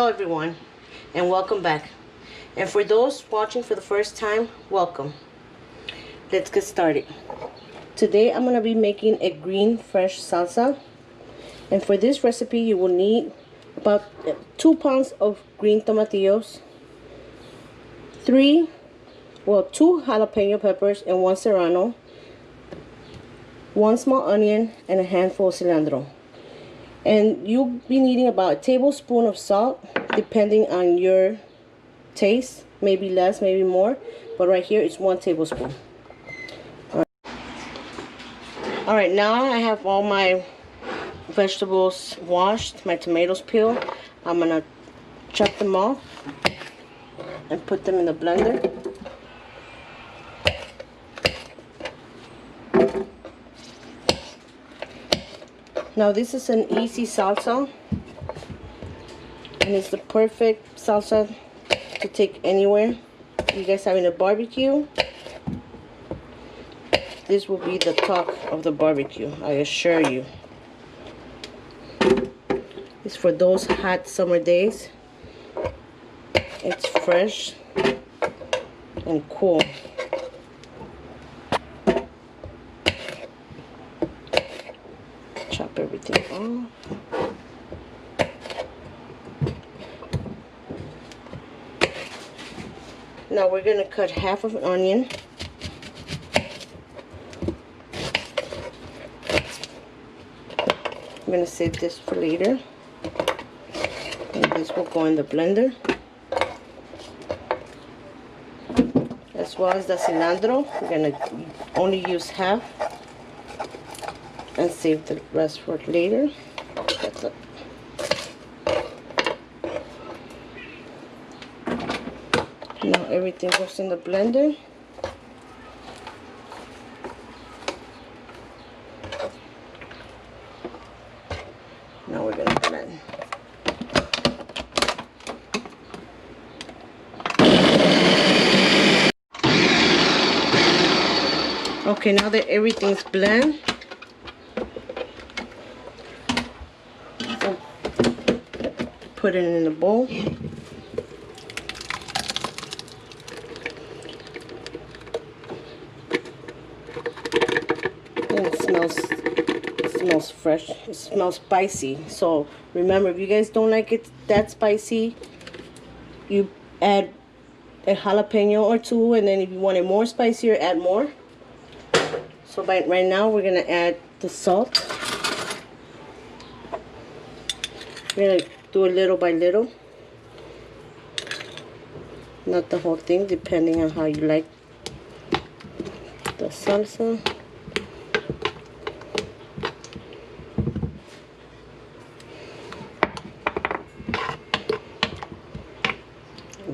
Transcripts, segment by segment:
Hello everyone, and welcome back. And for those watching for the first time, welcome. Let's get started. Today I'm going to be making a green fresh salsa. And for this recipe you will need about 2 pounds of green tomatillos, 2 jalapeno peppers and 1 serrano, 1 small onion, and a handful of cilantro. And you'll be needing about a tablespoon of salt depending on your taste, maybe less, maybe more, but right here it's 1 tablespoon. All right, now I have all my vegetables washed, my tomatoes peeled. I'm gonna chop them off and put them in the blender. Now this is an easy salsa, and it's the perfect salsa to take anywhere. You guys having a barbecue, this will be the talk of the barbecue, I assure you. It's for those hot summer days. It's fresh and cool. Chop everything off. Now we're going to cut half of an onion. I'm going to save this for later. And this will go in the blender. As well as the cilantro. We're going to only use half and save the rest for later. That's it. Now everything goes in the blender. Now we're gonna blend. Okay, now that everything's blend, put it in the bowl. And it smells fresh. It smells spicy. So remember, if you guys don't like it that spicy, you add a jalapeno or 2, and then if you want it more spicier, add more. So right now we're gonna add the salt. We're gonna do it little by little, not the whole thing, depending on how you like the salsa.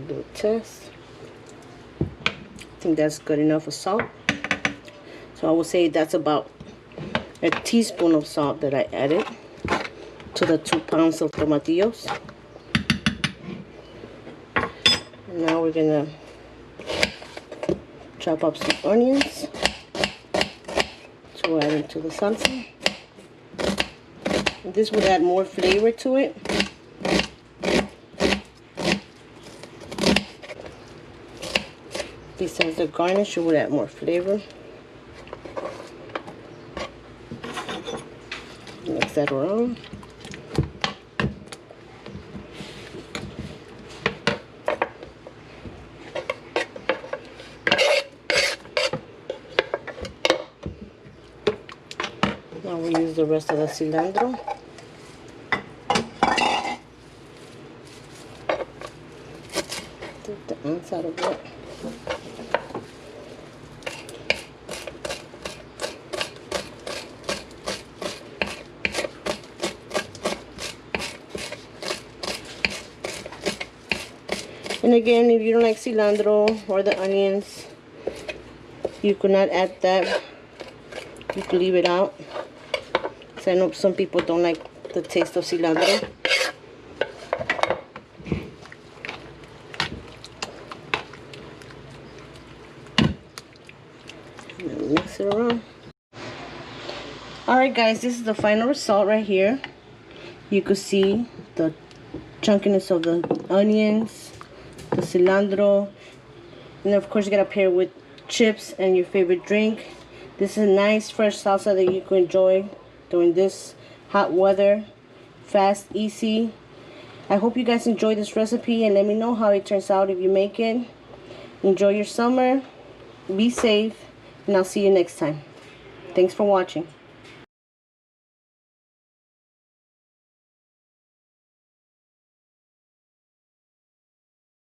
Do a test. I think that's good enough of salt. So I would say that's about a teaspoon of salt that I added to the 2 pounds of tomatillos. And now we're gonna chop up some onions to add into the salsa. And this would add more flavor to it. Besides the garnish, it would add more flavor. Mix that around. Now we use the rest of the cilantro. Take the ends out of it. And again, if you don't like cilantro or the onions, you could not add that. You could leave it out. So I know some people don't like the taste of cilantro. Mix it around. Alright guys, this is the final result right here. You could see the chunkiness of the onions, the cilantro, and of course you gotta pair with chips and your favorite drink. This is a nice fresh salsa that you can enjoy during this hot weather. Fast, easy. I hope you guys enjoy this recipe and let me know how it turns out if you make it. Enjoy your summer, be safe, and I'll see you next time. Thanks for watching.